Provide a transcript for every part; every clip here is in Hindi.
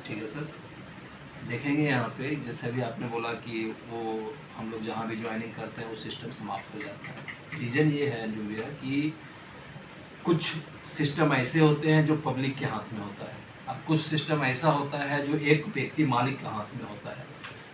ठीक है सर। देखेंगे यहाँ पे जैसे अभी आपने बोला कि वो हम लोग जहाँ भी ज्वाइनिंग करते हैं वो सिस्टम समाप्त हो जाता है। रीज़न ये है जूबिया कि कुछ सिस्टम ऐसे होते हैं जो पब्लिक के हाथ में होता है, अब कुछ सिस्टम ऐसा होता है जो एक व्यक्ति मालिक के हाथ में होता है।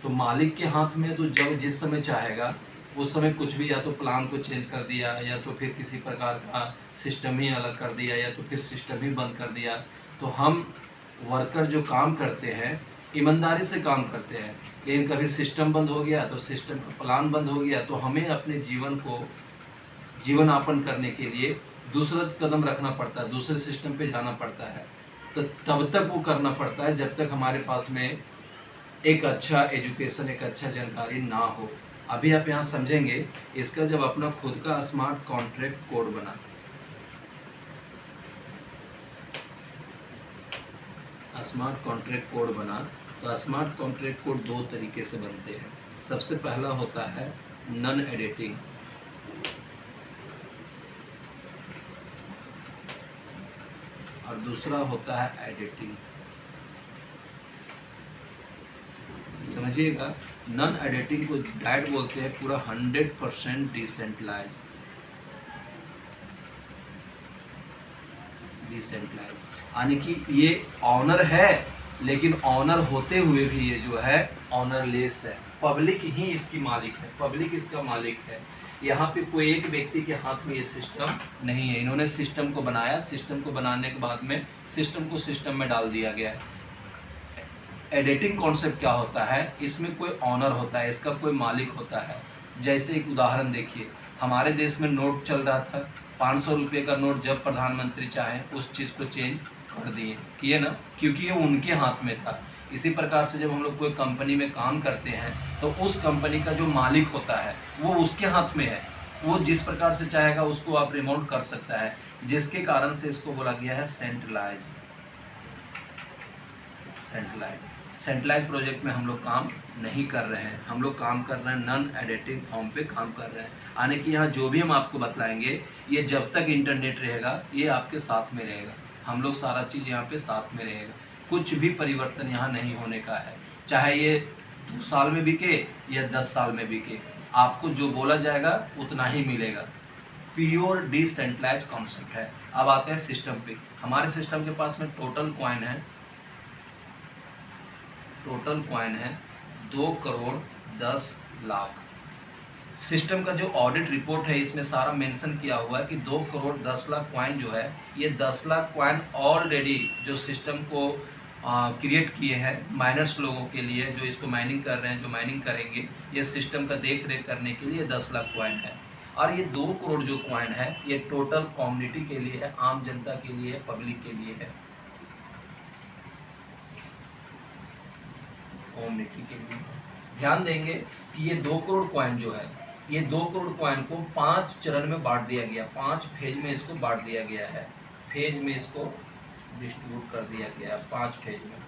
तो मालिक के हाथ में तो जब जिस समय चाहेगा उस समय कुछ भी, या तो प्लान को चेंज कर दिया, या तो फिर किसी प्रकार का सिस्टम ही अलग कर दिया, या तो फिर सिस्टम ही बंद कर दिया। तो हम वर्कर जो काम करते हैं ईमानदारी से काम करते हैं, लेकिन कभी सिस्टम बंद हो गया तो सिस्टम का प्लान बंद हो गया तो हमें अपने जीवन को जीवन यापन करने के लिए दूसरा कदम रखना पड़ता है, दूसरे सिस्टम पे जाना पड़ता है। तो तब तक वो करना पड़ता है जब तक हमारे पास में एक अच्छा एजुकेशन, एक अच्छा जानकारी ना हो। अभी आप यहाँ समझेंगे इसका, जब अपना खुद का स्मार्ट कॉन्ट्रैक्ट कोड बना, स्मार्ट कॉन्ट्रैक्ट कोड बना, तो स्मार्ट कॉन्ट्रैक्ट कोड दो तरीके से बनते हैं। सबसे पहला होता है नॉन एडिटिंग, और दूसरा होता है एडिटिंग। समझिएगा, नॉन एडिटिंग को डायरेक्ट बोलते हैं पूरा 100% डिसेंट्रलाइज। यानी कि ये ऑनर है, लेकिन ऑनर होते हुए भी ये जो है ऑनरलेस है। पब्लिक ही इसकी मालिक है, पब्लिक इसका मालिक है। यहाँ पे कोई एक व्यक्ति के हाथ में ये सिस्टम नहीं है। इन्होंने सिस्टम को बनाया, सिस्टम को बनाने के बाद में सिस्टम को सिस्टम में डाल दिया गया है। एडिटिंग कॉन्सेप्ट क्या होता है, इसमें कोई ऑनर होता है, इसका कोई मालिक होता है। जैसे एक उदाहरण देखिए, हमारे देश में नोट चल रहा था, 500 रुपये का नोट, जब प्रधानमंत्री चाहे उस चीज़ को चेंज कर दिए, किए ना, क्योंकि ये उनके हाथ में था। इसी प्रकार से जब हम लोग कोई कंपनी में काम करते हैं तो उस कंपनी का जो मालिक होता है वो उसके हाथ में है, वो जिस प्रकार से चाहेगा उसको आप रिमोट कर सकता है, जिसके कारण से इसको बोला गया है सेंट्रलाइज। सेंट्रलाइज प्रोजेक्ट में हम लोग काम नहीं कर रहे हैं, हम लोग काम कर रहे हैं नॉन एडिटिंग फॉर्म पे काम कर रहे हैं। यानी कि यहाँ जो भी हम आपको बतलाएंगे ये जब तक इंटरनेट रहेगा ये आपके साथ में रहेगा, हम लोग सारा चीज़ यहाँ पे साथ में रहेगा। कुछ भी परिवर्तन यहाँ नहीं होने का है, चाहे ये 2 साल में बिके या 10 साल में बिके, आपको जो बोला जाएगा उतना ही मिलेगा। प्योर डिसेंट्रलाइज कॉन्सेप्ट है। अब आते हैं सिस्टम पे। हमारे सिस्टम के पास में टोटल कॉइन है 2,10,00,000। सिस्टम का जो ऑडिट रिपोर्ट है इसमें सारा मेंशन किया हुआ है कि 2,10,00,000 कॉइन जो है, ये 10 लाख कॉइन ऑलरेडी जो सिस्टम को क्रिएट किए हैं माइनर्स लोगों के लिए, जो इसको माइनिंग कर रहे हैं, जो माइनिंग करेंगे, ये सिस्टम का देख रेख करने के लिए 10 लाख कॉइन है। और ये 2 करोड़ जो कॉइन है ये टोटल कम्युनिटी के लिए है, आम जनता के लिए है, पब्लिक के लिए है, कम्युनिटी के लिए। ध्यान देंगे कि ये 2 करोड़ कॉइन जो है, ये 2 करोड़ कॉइन को 5 चरण में बांट दिया गया, 5 फेज में इसको बांट दिया गया है, फेज में इसको डिस्ट्रीब्यूट कर दिया गया है 5 फेज में,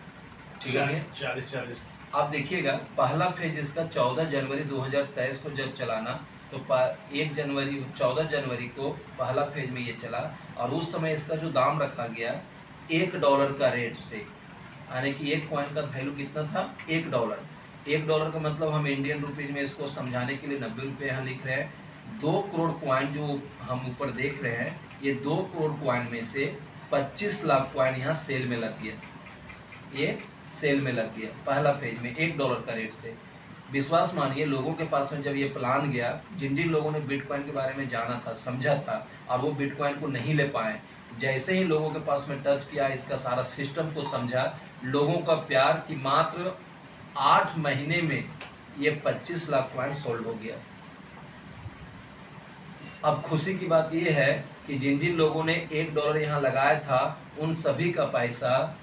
ठीक है। 40-40। आप देखिएगा पहला फेज इसका 14 जनवरी 2023 को जब चलाना, तो 14 जनवरी को पहला फेज में ये चला, और उस समय इसका जो दाम रखा गया $1 का रेट से, यानी कि एक कॉइन का वैल्यू कितना था, $1। $1 का मतलब हम इंडियन रुपीज में इसको समझाने के लिए 90 रुपये यहाँ लिख रहे हैं। 2 करोड़ कॉइन जो हम ऊपर देख रहे हैं, ये 2 करोड़ कॉइन में से 25 लाख कॉइन यहाँ सेल में लग गया, ये सेल में लग गया पहला फेज में $1 का रेट से। विश्वास मानिए लोगों के पास में जब ये प्लान गया, जिन जिन लोगों ने बिटकॉइन के बारे में जाना था, समझा था, और वो बिटकॉइन को नहीं ले पाए, जैसे ही लोगों के पास में टच किया, इसका सारा सिस्टम को समझा, लोगों का प्यार कि मात्र 8 महीने में ये 25 लाख कॉइन सोल्ड हो गया। अब खुशी की बात ये है कि जिन जिन लोगों ने $1 यहाँ लगाया था उन सभी का पैसा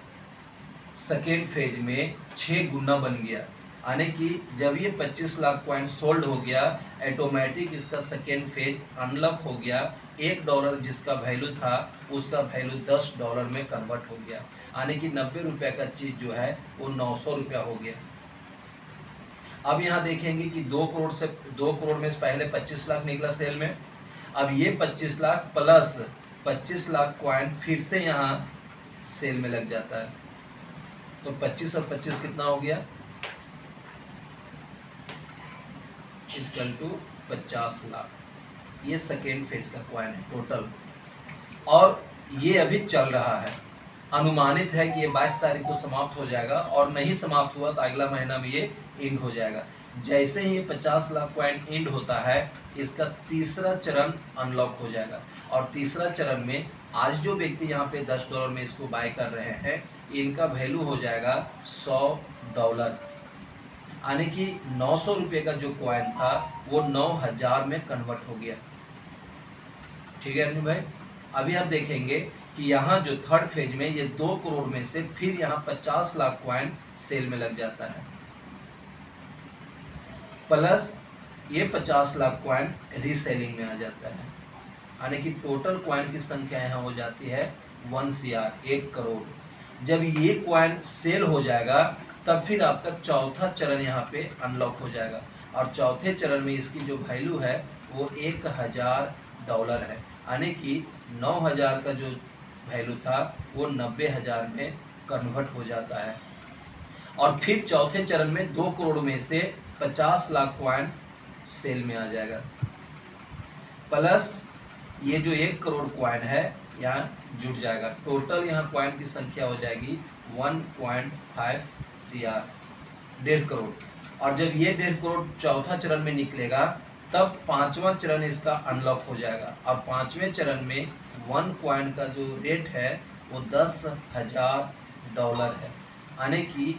सेकेंड फेज में 6 गुना बन गया। यानी कि जब ये 25 लाख कॉइन सोल्ड हो गया, ऑटोमेटिक इसका सेकेंड फेज अनलॉक हो गया। $1 जिसका वैल्यू था उसका वैल्यू $10 में कन्वर्ट हो गया, यानी कि 90 रुपये का चीज़ जो है वो 900 रुपया हो गया। अब यहाँ देखेंगे कि 2 करोड़ में से पहले 25 लाख निकला सेल में, अब ये 25 लाख प्लस 25 लाख कॉइन फिर से यहाँ सेल में लग जाता है। तो 25 और 25 कितना हो गया, इक्वल टू 50 लाख। ये सेकेंड फेज का कॉइन है टोटल, और ये अभी चल रहा है। अनुमानित है कि ये 22 तारीख को समाप्त हो जाएगा, और नहीं समाप्त हुआ तो अगला महीना में ये एंड हो जाएगा। जैसे ही ये 50 लाख कॉइन एंड होता है, इसका तीसरा चरण अनलॉक हो जाएगा। और तीसरा चरण में आज जो व्यक्ति यहाँ पे $10 में इसको बाय कर रहे हैं, इनका वैल्यू हो जाएगा $100, यानी कि 900 रुपये का जो कॉइन था वो 9000 में कन्वर्ट हो गया। ठीक है अनिल भाई। अभी आप देखेंगे कि यहाँ जो थर्ड फेज में ये 2 करोड़ में से फिर यहाँ 50 लाख कॉइन सेल में लग जाता है, प्लस ये 50 लाख कॉइन रीसेलिंग में आ जाता है, यानी कि टोटल कॉइन की संख्या यहाँ हो जाती है 1 CR, 1 करोड़। जब ये कॉइन सेल हो जाएगा तब फिर आपका चौथा चरण यहाँ पे अनलॉक हो जाएगा, और चौथे चरण में इसकी जो वैल्यू है वो $1000 है, यानी कि 9000 का जो वैल्यू था वो 90000 में कन्वर्ट हो जाता है। और फिर चौथे चरण में 2 करोड़ में से 50 लाख कॉइन सेल में आ जाएगा, प्लस ये जो 1 करोड़ कॉइन है यहाँ जुड़ जाएगा। टोटल यहाँ कॉइन की संख्या हो जाएगी 1.5 CR, 1.5 करोड़। और जब ये 1.5 करोड़ चौथा चरण में निकलेगा तब पांचवा चरण इसका अनलॉक हो जाएगा, और पांचवें चरण में 1 कॉइन का जो रेट है वो $10,000 है, यानी कि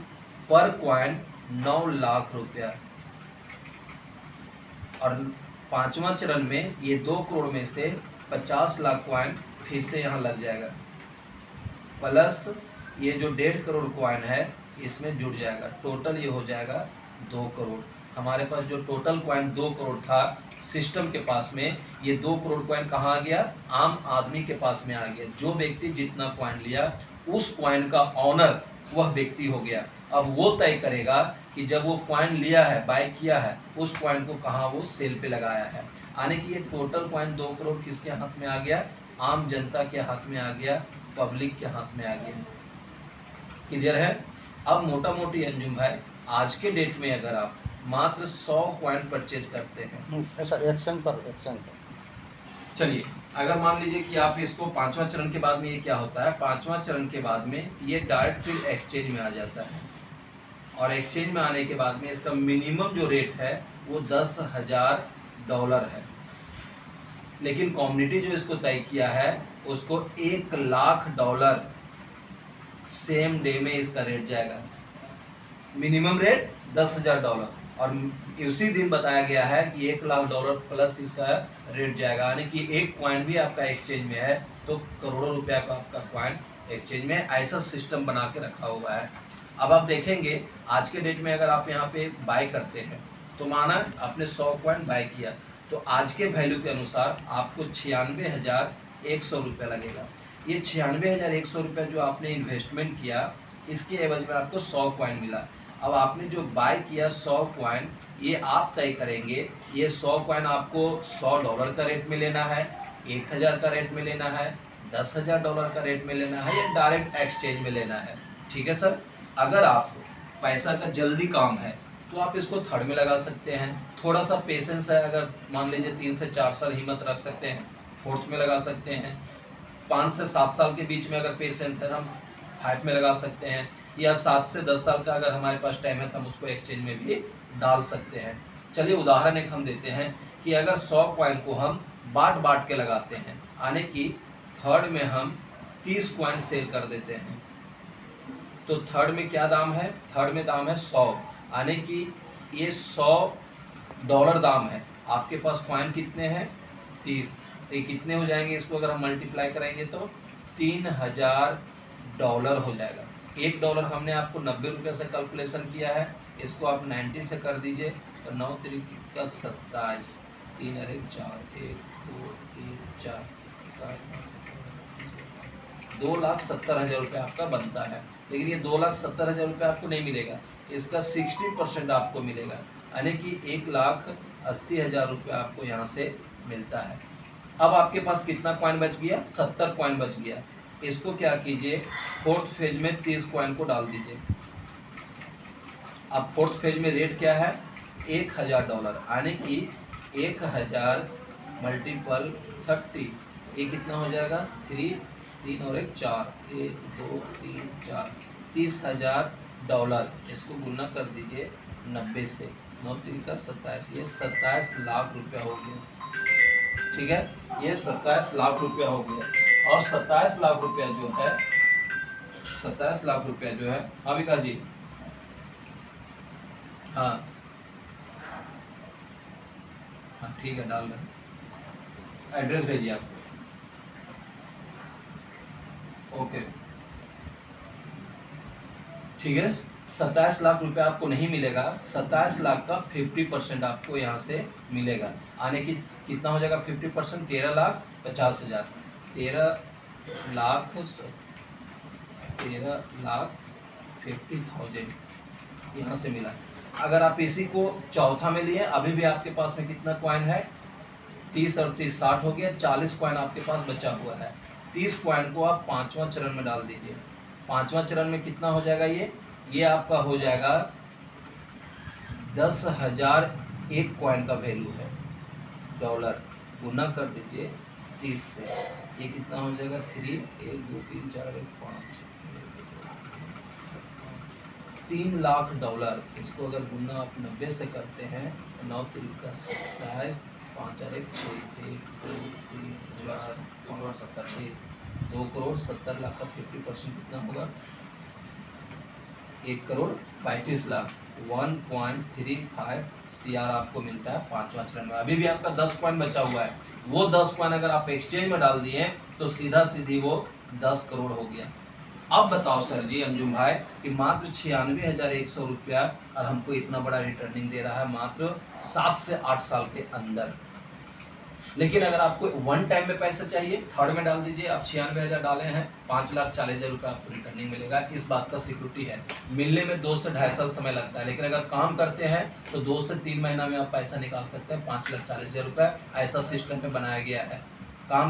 पर कॉइन 9 लाख रुपया। और पांचवा चरण में ये 2 करोड़ में से 50 लाख कॉइन फिर से यहाँ लग जाएगा, प्लस ये जो 1.5 करोड़ कॉइन है इसमें जुड़ जाएगा। टोटल ये हो जाएगा 2 करोड़। हमारे पास जो टोटल कॉइन 2 करोड़ था सिस्टम के पास में, ये 2 करोड़ कॉइन कहाँ आ गया, आम आदमी के पास में आ गया। जो व्यक्ति जितना कॉइन लिया उस कॉइन का ऑनर वह व्यक्ति हो गया। अब वो तय करेगा कि जब वो कॉइन लिया है, बाय किया है, उस कॉइन को कहाँ वो सेल पे लगाया है, यानी कि ये टोटल कॉइन 2 करोड़ किसके हाथ में आ गया, आम जनता के हाथ में आ गया, पब्लिक के हाथ में आ गया। क्लियर है। अब मोटा मोटी अंजुम भाई, आज के डेट में अगर आप मात्र 100 कॉइन परचेज करते हैं, सर एक्शन पर चलिए अगर मान लीजिए कि आप इसको पांचवा चरण के बाद में, ये क्या होता है, पांचवा चरण के बाद में ये डायरेक्ट फिर एक्सचेंज में आ जाता है, और एक्सचेंज में आने के बाद में इसका मिनिमम जो रेट है वो $10,000 है। लेकिन कम्युनिटी जो इसको तय किया है उसको $1 लाख सेम डे में इसका रेट जाएगा। मिनिमम रेट $10,000, और उसी दिन बताया गया है कि $1 लाख प्लस इसका रेट जाएगा, यानी कि एक कॉइन भी आपका एक्सचेंज में है तो करोड़ों रुपया का आपका कॉइन एक्सचेंज में, ऐसा सिस्टम बना के रखा हुआ है। अब आप देखेंगे आज के डेट में अगर आप यहाँ पे बाय करते हैं तो माना आपने 100 कॉइन बाय किया, तो आज के वैल्यू के अनुसार आपको 96,100 रुपया लगेगा। ये 96,100 रुपया जो आपने इन्वेस्टमेंट किया, इसके एवज में आपको 100 कॉइन मिला। अब आपने जो बाय किया 100 कॉइन, ये आप तय करेंगे ये 100 कॉइन आपको $100 का रेट में लेना है, 1,000 का रेट में लेना है, $10,000 का रेट में लेना है, या डायरेक्ट एक्सचेंज में लेना है। ठीक है सर। अगर आपको पैसा का जल्दी काम है तो आप इसको थर्ड में लगा सकते हैं। थोड़ा सा पेशेंस है, अगर मान लीजिए 3 से 4 साल हिम्मत रख सकते हैं, फोर्थ में लगा सकते हैं। 5 से 7 साल के बीच में अगर पेशेंस है हम 5 में लगा सकते हैं, या 7 से 10 साल का अगर हमारे पास टाइम है तो हम उसको एक्सचेंज में भी डाल सकते हैं। चलिए उदाहरण एक हम देते हैं कि अगर 100 कॉइन को हम बांट के लगाते हैं, यानी कि थर्ड में हम 30 कॉइन सेल कर देते हैं, तो थर्ड में क्या दाम है, थर्ड में दाम है 100, यानी कि ये $100 दाम है। आपके पास कॉइन कितने हैं, 30, तो ये कितने हो जाएंगे, इसको अगर हम मल्टीप्लाई करेंगे तो $3,000 हो जाएगा। $1 हमने आपको 90 रुपये से कैलकुलेशन किया है, इसको आप 90 से कर दीजिए तो 9 3 27, 3 अरे 4, 1 2 3 4 2,70,000 रुपये आपका बनता है। लेकिन ये 2,70,000 रुपये आपको नहीं मिलेगा, इसका 60% आपको मिलेगा, यानी कि 1,80,000 रुपये आपको यहाँ से मिलता है। अब आपके पास कितना कॉइन बच गया, 70 कॉइन बच गया। इसको क्या कीजिए, फोर्थ फेज में 30 कॉइन को डाल दीजिए। अब फोर्थ फेज में रेट क्या है, $1000, यानी कि 1000 मल्टीपल 30, ये कितना हो जाएगा, 3 और 1 4, 1 2 3 4, $30,000। इसको गुना कर दीजिए 90 से, 9 3 का 27, ये 27 लाख रुपया हो गया। ठीक है, ये 27 लाख रुपया हो गया। और 27 लाख रुपया जो है, 27 लाख रुपया जो है, हाँ विकास जी, हाँ हाँ ठीक है, डाल रहे हैं, एड्रेस भेजिए आप। ओके ठीक है, 27 लाख रुपया आपको नहीं मिलेगा, 27 लाख का 50% आपको यहाँ से मिलेगा। आने की कितना हो जाएगा 50%, 13,50,000, 13,50,000 यहाँ से मिला। अगर आप इसी को चौथा में लिए, अभी भी आपके पास में कितना कॉइन है, 30 और 30 60 हो गया, 40 कॉइन आपके पास बचा हुआ है। 30 कॉइन को आप 5वां चरण में डाल दीजिए। 5वां चरण में कितना हो जाएगा, ये आपका हो जाएगा 10,000 एक कॉइन का वैल्यू है डॉलर, गुना कर दीजिए 30 से, ये कितना हो जाएगा 3 1 2 3 4 1 5 $3 लाख। इसको अगर गुना आप 90 से करते हैं, 9 3 का 27, 5 और 1 6, 1 2 3 4 5 7 6, 2 करोड़ 70 लाख का 50% कितना होगा, 1 करोड़ 35 लाख, 1.35 CR आपको मिलता है 5वां चरण में। अभी भी आपका 10 कॉइन बचा हुआ है, वो 10 कॉइन अगर आप एक्सचेंज में डाल दिए तो सीधा सीधी वो 10 करोड़ हो गया। अब बताओ सर जी अंजुम भाई कि मात्र 96,100 रुपया और हमको इतना बड़ा रिटर्निंग दे रहा है मात्र 7 से 8 साल के अंदर। लेकिन अगर आपको वन टाइम में पैसा चाहिए, थर्ड में डाल दीजिए, आप 96,000 डाले हैं, 5,40,000 रुपये आपको रिटर्निंग मिलेगा। इस बात का सिक्योरिटी है, मिलने में 2 से 2.5 साल समय लगता है, लेकिन अगर काम करते हैं तो 2 से 3 महीना में आप पैसा निकाल सकते हैं 5,40,000 रुपये। ऐसा सिस्टम पे बनाया गया है।